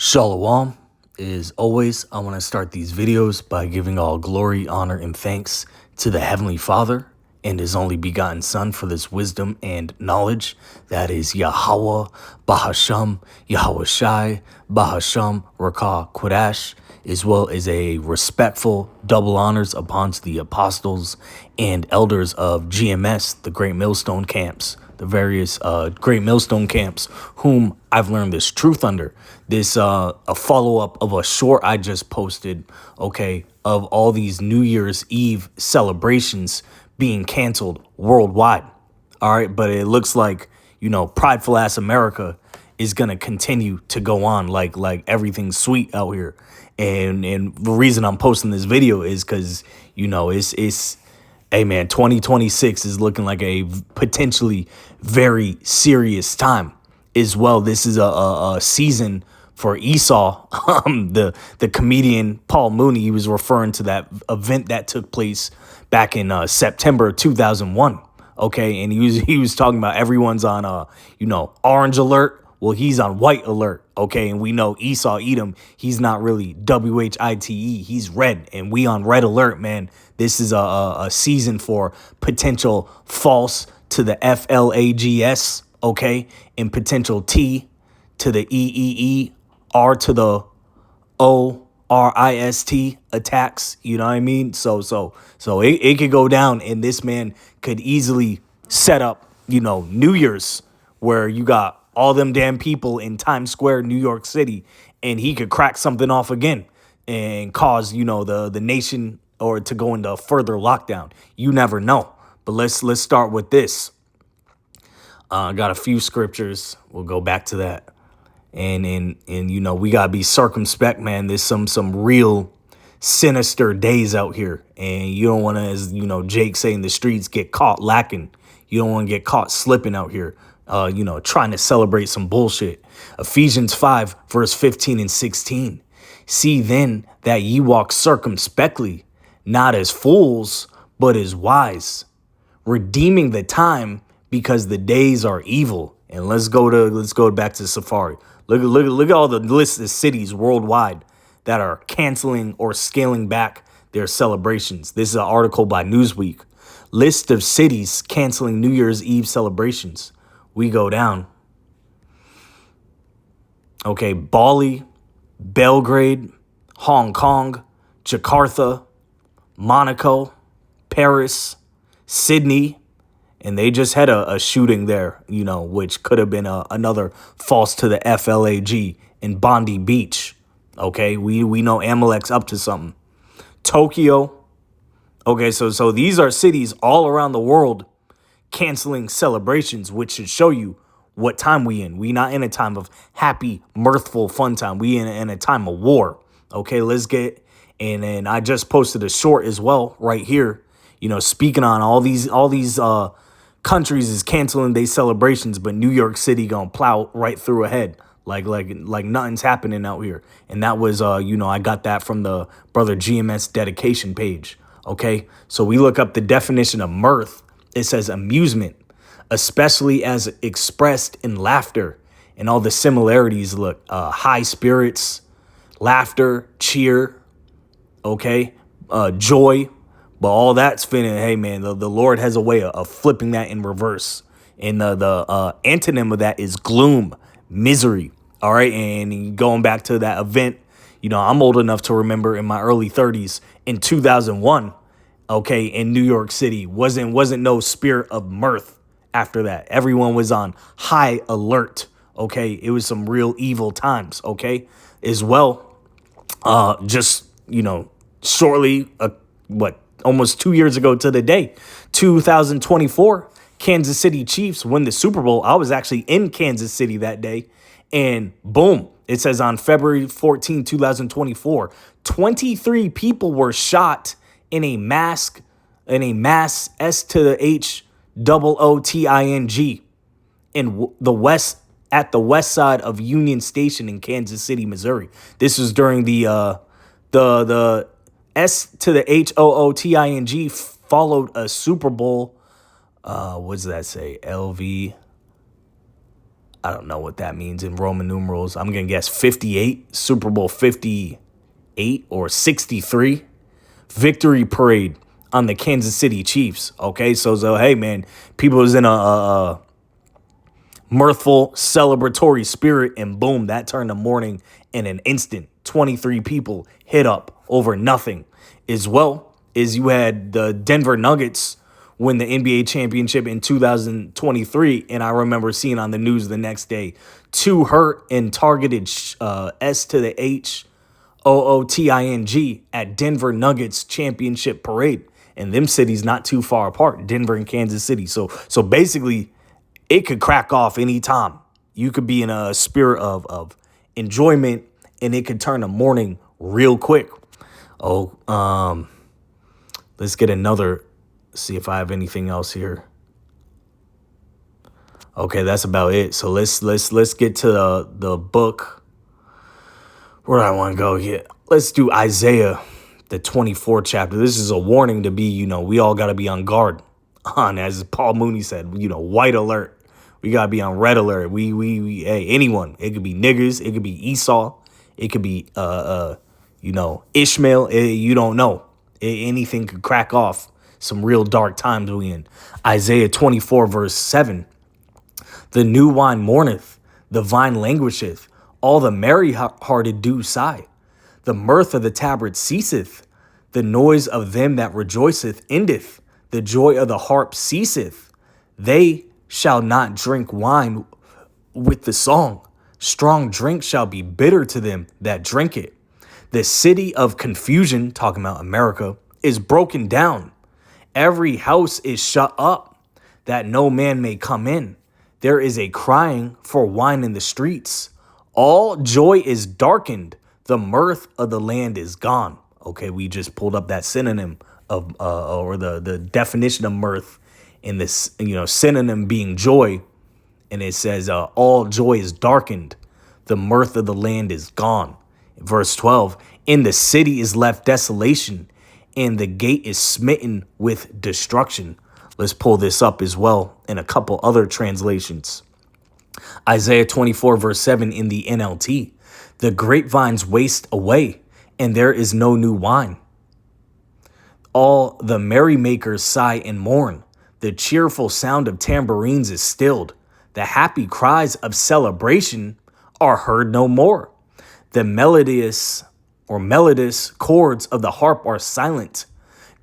Shalom. As always, I want to start these videos by giving all glory, honor, and thanks to the Heavenly Father and His only begotten Son for this wisdom and knowledge. That is Yahweh, Bahasham, Yahweh Shai, Bahasham, Rakah, Quadash, as well as a respectful double honors upon the apostles and elders of GMS, the Great Millstone Camps, the various Great Millstone Camps, whom I've learned this truth under. This a follow-up of a short I just posted, okay, of all these New Year's Eve celebrations being canceled worldwide. All right, but it looks like, prideful ass America is gonna continue to go on like everything's sweet out here. And the reason I'm posting this video is because, it's hey man, 2026 is looking like a potentially very serious time as well. This is a season for Esau. The comedian Paul Mooney, he was referring to that event that took place back in September 2001. Okay, and he was talking about everyone's on orange alert. Well, he's on white alert, okay? And we know Esau Edom, he's not really WHITE, he's red, and we on red alert, man. This is a season for potential false to the FLAGS, okay? And potential T to the EEE, R to the ORIST attacks, you know what I mean? So it could go down, and this man could easily set up, New Year's, where you got all them damn people in Times Square, New York City, and he could crack something off again and cause, the nation or to go into further lockdown. You never know. But let's start with this. I got a few scriptures. We'll go back to that. And we gotta be circumspect, man. There's some real sinister days out here. And you don't wanna, as Jake say in the streets, get caught lacking. You don't want to get caught slipping out here. Trying to celebrate some bullshit. Ephesians 5, verse 15 and 16. See then that ye walk circumspectly, not as fools, but as wise, redeeming the time because the days are evil. And let's go back to Safari. Look at all the lists of cities worldwide that are canceling or scaling back their celebrations. This is an article by Newsweek. List of cities canceling New Year's Eve celebrations. We go down. Okay, Bali, Belgrade, Hong Kong, Jakarta, Monaco, Paris, Sydney, and they just had a shooting there, which could have been another false to the FLAG in Bondi Beach. Okay, we know Amalek's up to something. Tokyo. Okay, so these are cities all around the world canceling celebrations, which should show you what time we in. We not in a time of happy, mirthful, fun time. We in a time of war. Okay, let's get, and then I just posted a short as well right here, speaking on all these countries is canceling their celebrations, but New York City gonna plow right through ahead like nothing's happening out here. And that was I got that from the Brother GMS dedication page. Okay, so we look up the definition of mirth. It says amusement, especially as expressed in laughter, and all the similarities look high spirits, laughter, cheer, okay, joy. But all that's finna, hey man, the Lord has a way of flipping that in reverse. And the antonym of that is gloom, misery. All right, and going back to that event, I'm old enough to remember in my early 30s in 2001. Okay, in New York City, wasn't no spirit of mirth after that. Everyone was on high alert. Okay, it was some real evil times. Okay, as well. Just shortly, almost 2 years ago to the day, 2024, Kansas City Chiefs win the Super Bowl. I was actually in Kansas City that day, and boom, it says on February 14, 2024, 23 people were shot in a mass S to the H OOTING in the west, at the west side of Union Station in Kansas City, Missouri. This was during the S to the HOOTING followed a Super Bowl. What does that say? LV. I don't know what that means in Roman numerals. I'm going to guess 58, Super Bowl 58 or 63 victory parade on the Kansas City Chiefs. Okay, so hey, man, people was in a mirthful, celebratory spirit, and boom, that turned the morning in an instant. 23 people hit up over nothing. As well as you had the Denver Nuggets win the NBA championship in 2023, and I remember seeing on the news the next day, 2 hurt and targeted S to the HOOTING at Denver Nuggets championship parade. And them cities not too far apart, Denver and Kansas City. So basically, it could crack off anytime. You could be in a spirit of enjoyment, and it could turn the morning real quick. Let's get another, see if I have anything else here. Okay, that's about it. So let's get to the book. Where do I want to go here? Let's do Isaiah, the 24th chapter. This is a warning to be, we all got to be on guard. As Paul Mooney said, white alert. We got to be on red alert. Hey, anyone. It could be niggers. It could be Esau. It could be, Ishmael. You don't know. Anything could crack off. Some real dark times we in. Isaiah 24, verse 7. The new wine mourneth, the vine languisheth, all the merry-hearted do sigh. The mirth of the tabret ceaseth, the noise of them that rejoiceth endeth, the joy of the harp ceaseth. They shall not drink wine with the song. Strong drink shall be bitter to them that drink it. The city of confusion, talking about America, is broken down. Every house is shut up, that no man may come in. There is a crying for wine in the streets. All joy is darkened. The mirth of the land is gone. Okay, we just pulled up that synonym of, or the definition of mirth in this, synonym being joy. And it says, all joy is darkened. The mirth of the land is gone. Verse 12, in the city is left desolation, and the gate is smitten with destruction. Let's pull this up as well in a couple other translations. Isaiah 24, verse 7 in the NLT. The grapevines waste away, and there is no new wine. All the merrymakers sigh and mourn. The cheerful sound of tambourines is stilled. The happy cries of celebration are heard no more. The melodious chords of the harp are silent.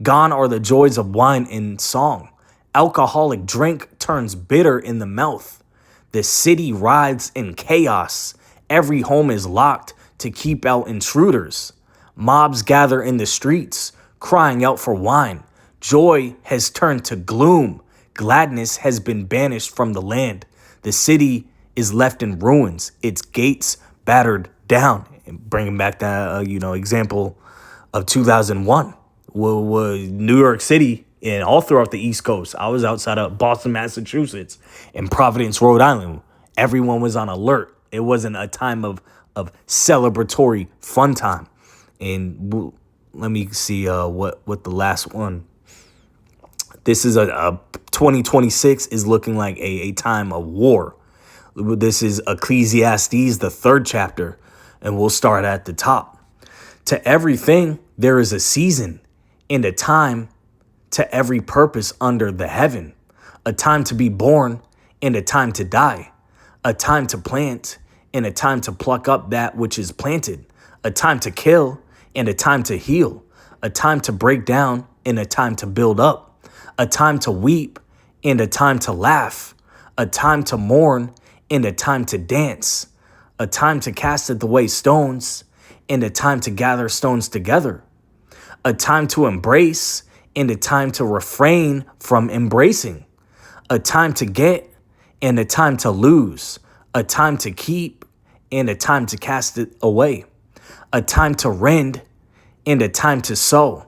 Gone are the joys of wine and song. Alcoholic drink turns bitter in the mouth. The city rides in chaos. Every home is locked to keep out intruders. Mobs gather in the streets, crying out for wine. Joy has turned to gloom. Gladness has been banished from the land. The city is left in ruins, its gates battered down. And bringing back that, example of 2001, New York City and all throughout the East Coast. I was outside of Boston, Massachusetts, and Providence, Rhode Island. Everyone was on alert. It wasn't a time of celebratory fun time. And let me see what the last one. This is a 2026 is looking like a time of war. This is Ecclesiastes, the 3rd chapter, and we'll start at the top. To everything there is a season and a time to every purpose under the heaven, a time to be born and a time to die, a time to plant and a time to pluck up that which is planted, a time to kill and a time to heal, a time to break down and a time to build up, a time to weep and a time to laugh, a time to mourn and a time to dance, a time to cast away stones and a time to gather stones together, a time to embrace and a time to refrain from embracing, a time to get and a time to lose, a time to keep and a time to cast it away, a time to rend and a time to sow,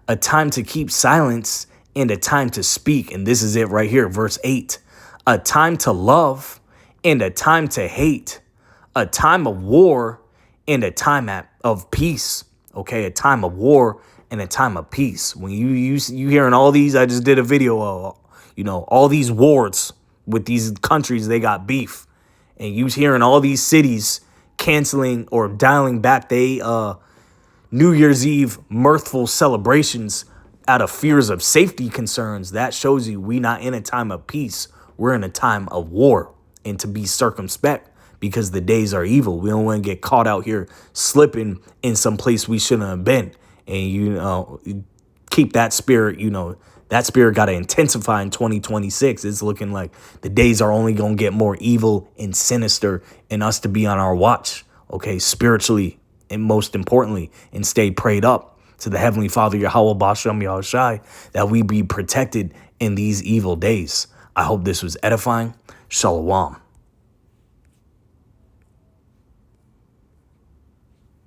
a time to keep silence and a time to speak. And this is it right here, verse 8, a time to love and a time to hate, a time of war and a time of peace. Okay, a time of war and a time of peace. When you hearing all these, I just did a video of, all these wars with these countries, they got beef. And you hearing all these cities canceling or dialing back they New Year's Eve mirthful celebrations out of fears of safety concerns, that shows you we not in a time of peace. We're in a time of war, and to be circumspect because the days are evil. We don't want to get caught out here slipping in some place we shouldn't have been. And, keep that spirit, that spirit got to intensify in 2026. It's looking like the days are only going to get more evil and sinister, and us to be on our watch, okay, spiritually, and most importantly, and stay prayed up to the Heavenly Father, Yahweh Bashem Yahushai, that we be protected in these evil days. I hope this was edifying. Shalom.